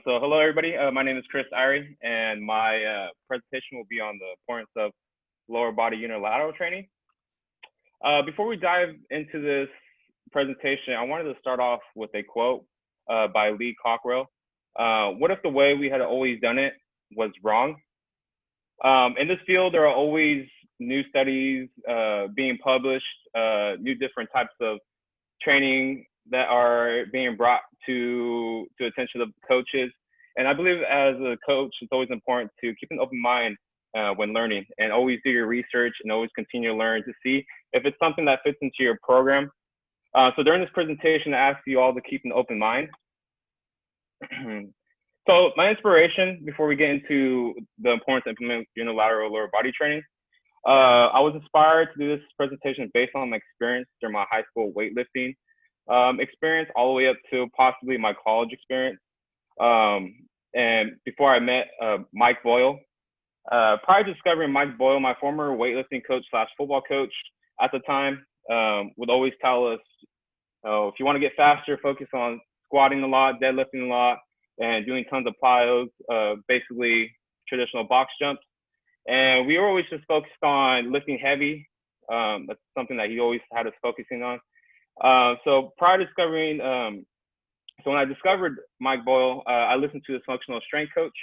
So hello, everybody. My name is Iriye, and my presentation will be on the importance of lower body unilateral training. Before we dive into this presentation, I wanted to start off with a quote by Lee Cockrell. What if the way we had always done it was wrong? In this field, there are always new studies being published, new different types of training that are being brought to attention of coaches. And I believe as a coach, it's always important to keep an open mind when learning, and always do your research and always continue to learn to see if it's something that fits into your program. So during this presentation, I ask you all to keep an open mind. So my inspiration, before we get into the importance of implementing unilateral lower body training, I was inspired to do this presentation based on my experience during my high school weightlifting experience, all the way up to possibly my college experience. And before I met Mike Boyle, prior to discovering Mike Boyle, my former weightlifting coach / football coach at the time would always tell us, if you want to get faster, focus on squatting a lot, deadlifting a lot, and doing tons of plyos, basically traditional box jumps. And we were always just focused on lifting heavy. That's something that he always had us focusing on. So prior to discovering, so when I discovered Mike Boyle, I listened to his functional strength coach,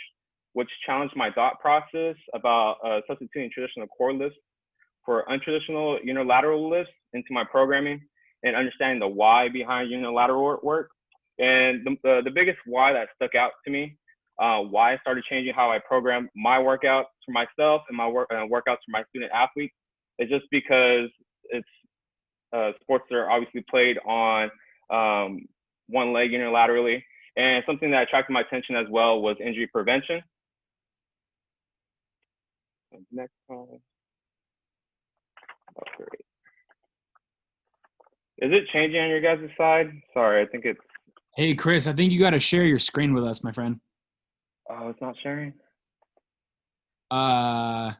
which challenged my thought process about substituting traditional core lifts for untraditional unilateral lifts into my programming, and understanding the why behind unilateral work. And the biggest why that stuck out to me, why I started changing how I program my workouts for myself and my workouts for my student athletes, is just because it's sports that are obviously played on one leg unilaterally. And something that attracted my attention as well was injury prevention. Next slide. Oh, great. Is it changing on your guys' side? Sorry, I think it's. Hey, Chris, I think you got to share your screen with us, my friend. Oh, it's not sharing? I'm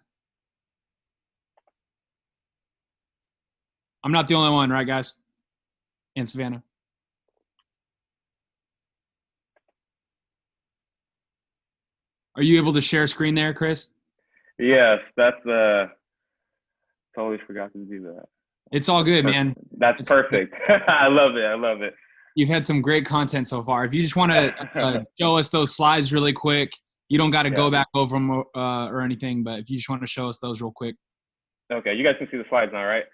not the only one, right, guys? In Savannah. Are you able to share screen there, Chris? Yes, that's totally forgot to do that. It's all good, man. That's perfect. I love it. I love it. You've had some great content so far. If you just want to show us those slides really quick, you don't got to go back over them or anything, but if you just want to show us those real quick. Okay, you guys can see the slides now, right?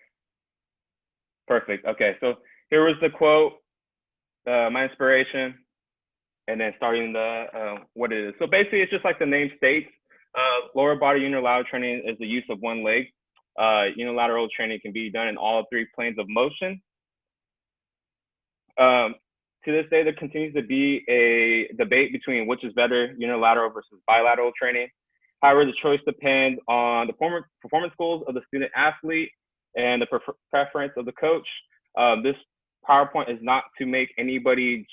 Perfect. Okay, so here was the quote, my inspiration, and then starting the what it is. So basically, it's just like the name states. Lower body unilateral training is the use of one leg. Unilateral training can be done in all three planes of motion. To this day, there continues to be a debate between which is better, unilateral versus bilateral training. However, the choice depends on the performance goals of the student athlete and the preference of the coach. This PowerPoint is not to make anybody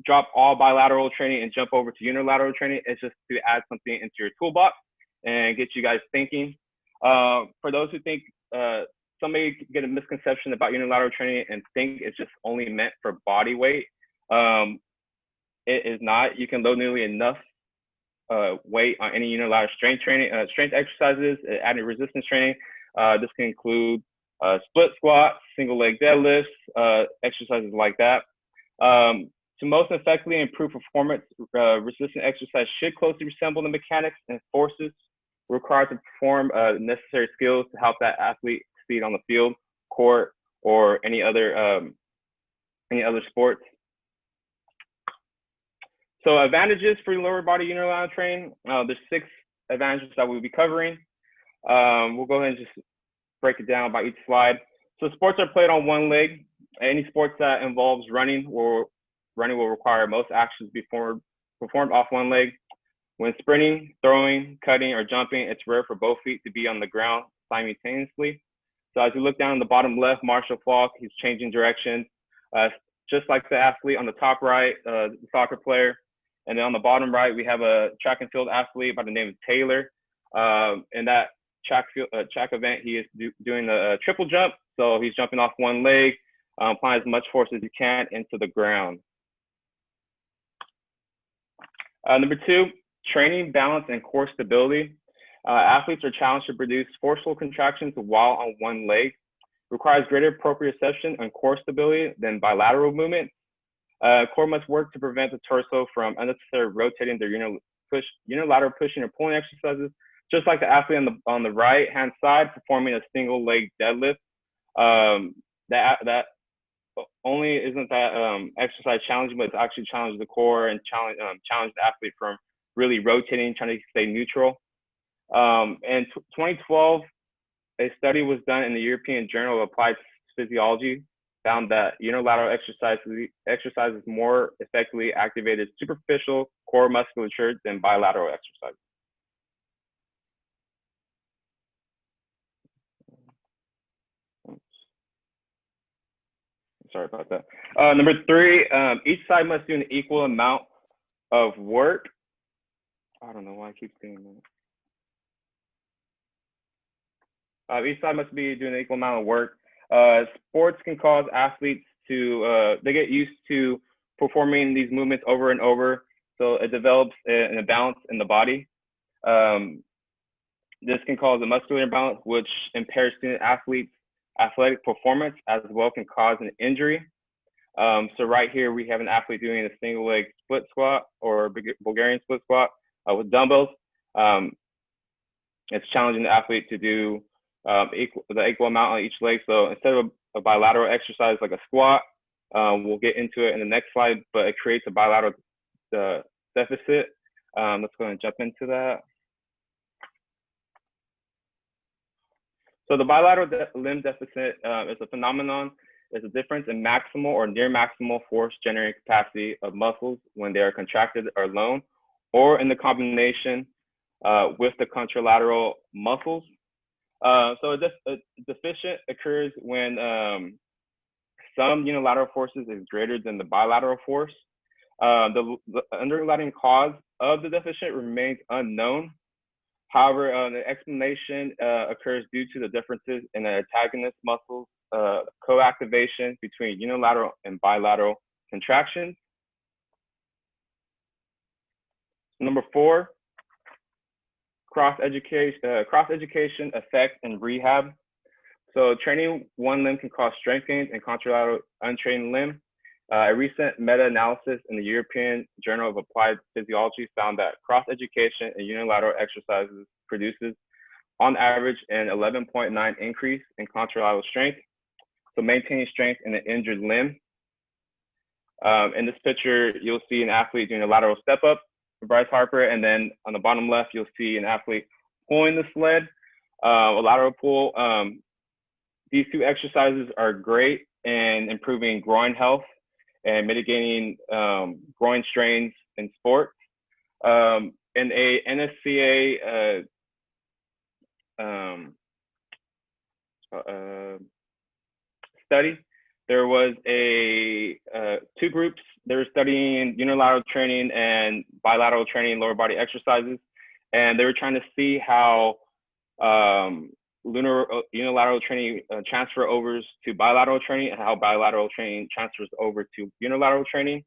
drop all bilateral training and jump over to unilateral training. It's just to add something into your toolbox and get you guys thinking. For those who think, some may get a misconception about unilateral training and think it's just only meant for body weight. It is not. You can load nearly enough weight on any unilateral strength training, strength exercises, added resistance training. This can include split squats, single leg deadlifts, exercises like that. To most effectively improve performance, resistant exercise should closely resemble the mechanics and forces required to perform necessary skills to help that athlete succeed on the field, court, or any other sports. So advantages for lower body unilateral training. There's 6 advantages that we'll be covering. We'll go ahead and just break it down by each slide. So sports are played on one leg. Any sports that involves running will require most actions to be performed off one leg. When sprinting, throwing, cutting, or jumping, it's rare for both feet to be on the ground simultaneously. So as you look down in the bottom left, Marshall Falk, he's changing direction, just like the athlete on the top right, the soccer player. And then on the bottom right, we have a track and field athlete by the name of Taylor. In that track event, he is doing the triple jump. So he's jumping off one leg, applying as much force as you can into the ground. Number two, training balance and core stability. Athletes are challenged to produce forceful contractions while on one leg. Requires greater proprioception and core stability than bilateral movement. Core must work to prevent the torso from unnecessarily rotating their unilateral pushing or pulling exercises, just like the athlete on the right hand side performing a single leg deadlift. That only isn't that exercise challenging, but it's actually challenged the core and challenge the athlete from really rotating, trying to stay neutral. In 2012, a study was done in the European Journal of Applied Physiology, found that unilateral exercises more effectively activated superficial core musculature than bilateral exercises. Sorry about that. Number three, each side must do an equal amount of work. I don't know why I keep saying that. Each side must be doing an equal amount of work. Sports can cause athletes to, they get used to performing these movements over and over. So it develops an imbalance in the body. This can cause a muscular imbalance, which impairs student athletes' athletic performance, as well can cause an injury. So right here, we have an athlete doing a single leg split squat or Bulgarian split squat with dumbbells. It's challenging the athlete to do the equal amount on each leg. So instead of a bilateral exercise like a squat, we'll get into it in the next slide, but it creates a bilateral deficit. Let's go and jump into that. So the bilateral limb deficit is a phenomenon. It's a difference in maximal or near maximal force generating capacity of muscles when they are contracted alone or in the combination with the contralateral muscles. So a deficit occurs when some unilateral forces is greater than the bilateral force. The underlying cause of the deficit remains unknown. However, the explanation occurs due to the differences in the antagonist muscles co-activation between unilateral and bilateral contractions. Number four, cross-education effect and rehab. So training one limb can cause strength gains and contralateral untrained limb. A recent meta-analysis in the European Journal of Applied Physiology found that cross-education and unilateral exercises produces, on average, an 11.9 increase in contralateral strength. So maintaining strength in an injured limb. In this picture, you'll see an athlete doing a lateral step up for Bryce Harper, and then on the bottom left, you'll see an athlete pulling the sled, a lateral pull. These two exercises are great in improving groin health and mitigating groin strains in sports. In a NSCA study, there was two groups. They were studying unilateral training and bilateral training lower body exercises, and they were trying to see how unilateral training transfer over to bilateral training and how bilateral training transfers over to unilateral training.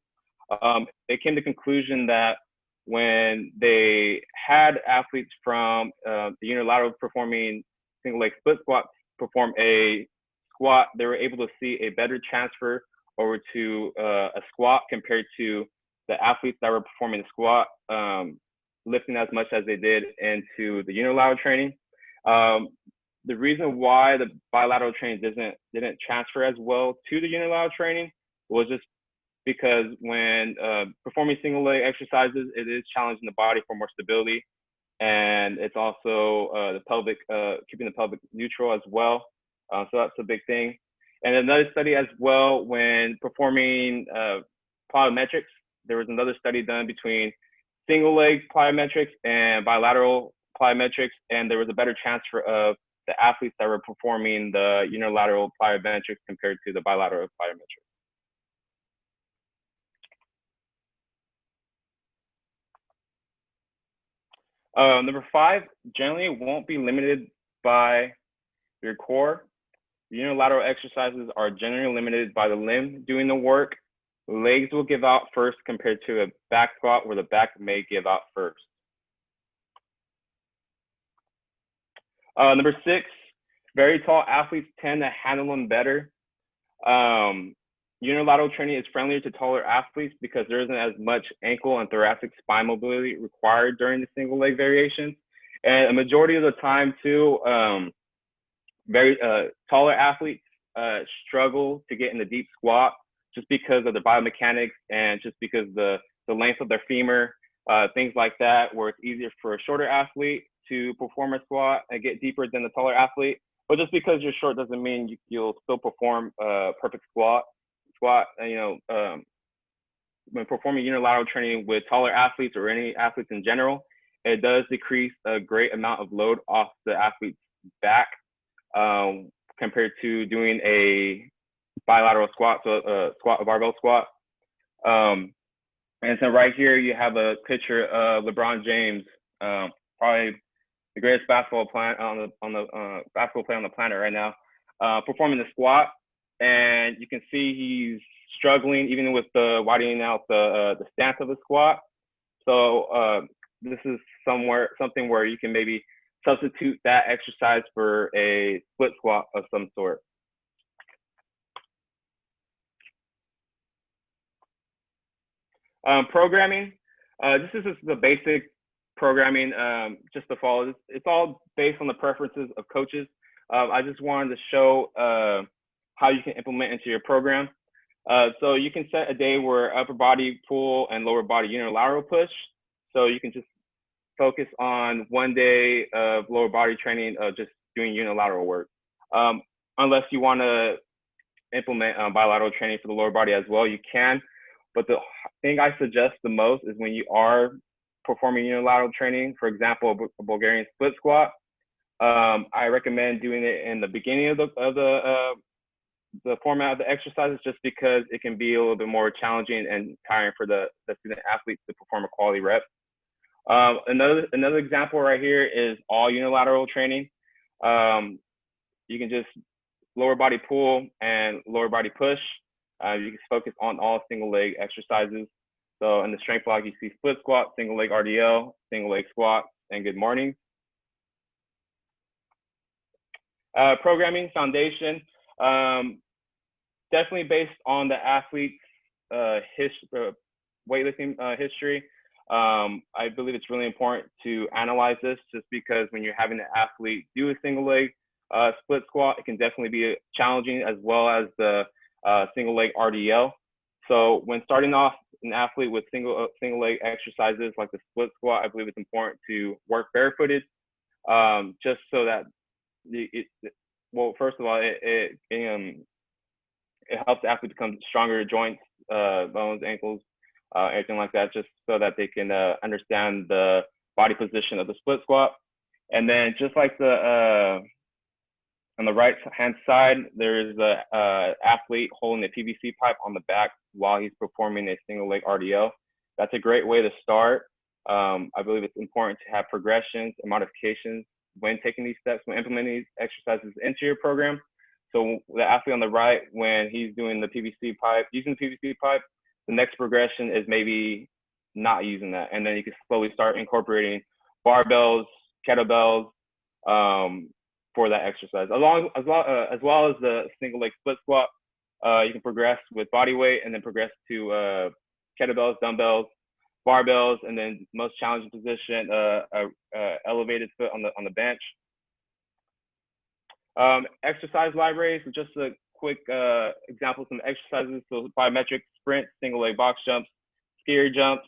They came to the conclusion that when they had athletes from the unilateral performing single leg split squat perform a squat, they were able to see a better transfer over to a squat compared to the athletes that were performing the squat, lifting as much as they did into the unilateral training. The reason why the bilateral training didn't transfer as well to the unilateral training was just because when performing single leg exercises, it is challenging the body for more stability, and it's also the pelvic, keeping the pelvic neutral as well. So that's a big thing. And another study as well, when performing plyometrics, there was another study done between single leg plyometrics and bilateral plyometrics, and there was a better transfer of the athletes that were performing the unilateral plyometrics compared to the bilateral plyometrics. Number five, generally won't be limited by your core. Unilateral exercises are generally limited by the limb doing the work. Legs will give out first compared to a back squat where the back may give out first. Number 6, very tall athletes tend to handle them better. Unilateral training is friendlier to taller athletes because there isn't as much ankle and thoracic spine mobility required during the single leg variations. And a majority of the time too, very taller athletes struggle to get in the deep squat just because of the biomechanics and just because the length of their femur, things like that, where it's easier for a shorter athlete to perform a squat and get deeper than the taller athlete. But just because you're short doesn't mean you'll still perform a perfect squat. When performing unilateral training with taller athletes or any athletes in general, it does decrease a great amount of load off the athlete's back compared to doing a bilateral squat, so a barbell squat. And so right here you have a picture of LeBron James, probably the greatest basketball player on the planet right now, performing the squat. And you can see he's struggling even with widening out the stance of the squat. So this is something where you can maybe substitute that exercise for a split squat of some sort. Programming. This is just the basic programming just to follow. It's all based on the preferences of coaches. I just wanted to show how you can implement into your program. So you can set a day where upper body pull and lower body unilateral push. So you can just focus on one day of lower body training, just doing unilateral work. Unless you want to implement bilateral training for the lower body as well, you can. But the thing I suggest the most is when you are performing unilateral training, for example, a Bulgarian split squat, I recommend doing it in the beginning of the format of the exercises, just because it can be a little bit more challenging and tiring for the student athletes to perform a quality rep. Another example right here is all unilateral training. You can just lower body pull and lower body push. You can focus on all single leg exercises. So in the strength block, you see split squat, single leg RDL, single leg squat, and good morning. Programming foundation, definitely based on the athlete's weightlifting history. I believe it's really important to analyze this, just because when you're having an athlete do a single leg split squat, it can definitely be challenging, as well as the single leg RDL. So when starting off an athlete with single leg exercises like the split squat, I believe it's important to work barefooted, just so that first of all, it helps the athlete become stronger joints, bones, ankles, everything like that, just so that they can understand the body position of the split squat. And then just like on the right hand side, there is the athlete holding a PVC pipe on the back while he's performing a single leg RDL. That's a great way to start. I believe it's important to have progressions and modifications when taking these steps, when implementing these exercises into your program. So the athlete on the right, when he's doing the PVC pipe, using the PVC pipe, the next progression is maybe not using that. And then you can slowly start incorporating barbells, kettlebells for that exercise. As well as the single leg split squat, you can progress with body weight and then progress to kettlebells, dumbbells, barbells, and then most challenging position, elevated foot on the bench. Exercise libraries, so just a quick example of some exercises. So plyometric sprint, single leg box jumps, skier jumps,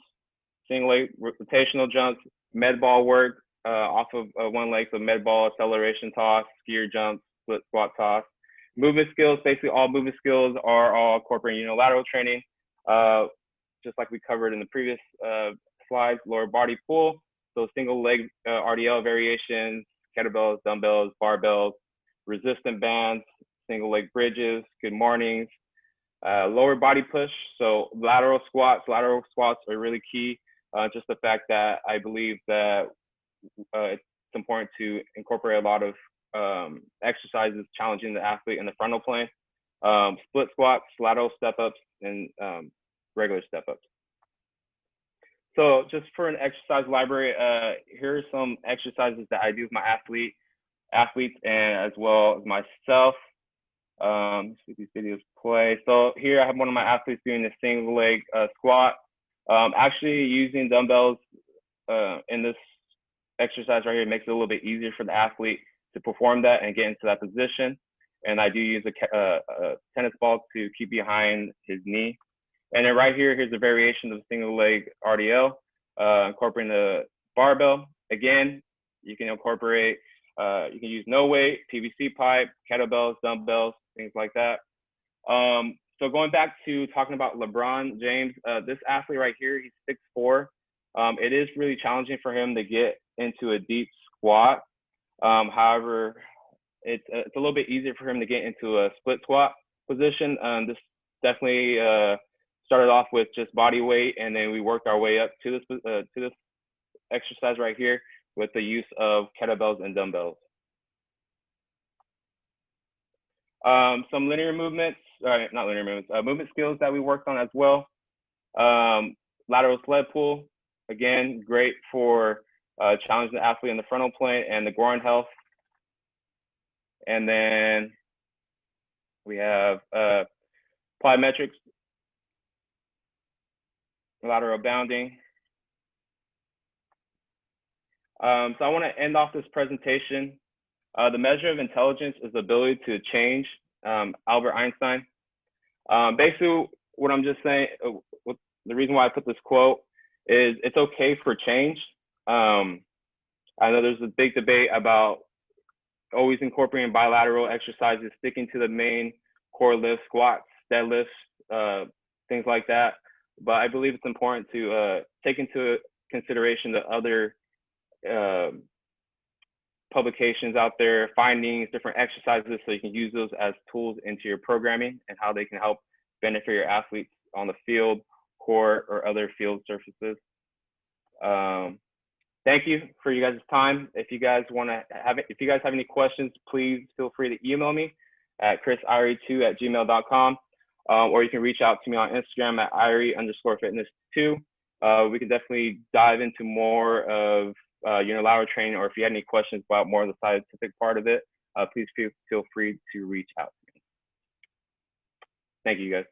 single leg rotational jumps, med ball work off of one leg, so med ball, acceleration toss, skier jumps, split squat toss. Movement skills, basically all movement skills are all incorporating unilateral training. Just like we covered in the previous slides, lower body pull, so single leg RDL variations, kettlebells, dumbbells, barbells, resistant bands, single leg bridges, good mornings, lower body push, so lateral squats. Lateral squats are really key. Just the fact that I believe that it's important to incorporate a lot of exercises challenging the athlete in the frontal plane. Split squats, lateral step ups, and regular step-ups. So just for an exercise library, here are some exercises that I do with my athletes and as well as myself. Let's see if these videos play. So here I have one of my athletes doing the single leg squat. Actually using dumbbells in this exercise right here makes it a little bit easier for the athlete to perform that and get into that position. And I do use a tennis ball to keep behind his knee. And then right here, here's a variation of single leg RDL, incorporating the barbell. Again, you can incorporate, you can use no weight, PVC pipe, kettlebells, dumbbells, things like that. So going back to talking about LeBron James, this athlete right here, he's 6'4". It is really challenging for him to get into a deep squat. However, it's a little bit easier for him to get into a split squat position. This definitely started off with just body weight, and then we worked our way up to this exercise right here with the use of kettlebells and dumbbells. Some linear movements, not linear movements, movement skills that we worked on as well. Lateral sled pull, again, great for challenging the athlete in the frontal plane and the groin health. And then we have plyometrics, lateral bounding. So I want to end off this presentation. The measure of intelligence is the ability to change, Albert Einstein. Basically, what I'm just saying, the reason why I put this quote is it's okay for change. I know there's a big debate about always incorporating bilateral exercises, sticking to the main core lifts, squats, deadlifts, things like that. But I believe it's important to take into consideration the other publications out there, findings, different exercises, so you can use those as tools into your programming and how they can help benefit your athletes on the field, court, or other field surfaces. Thank you for you guys' time. If you guys have any questions, please feel free to email me at chrisiriye2@gmail.com, or you can reach out to me on Instagram at irie_fitness2. We can definitely dive into more of unilateral training, or if you had any questions about more of the scientific part of it, please feel free to reach out to me. Thank you, guys.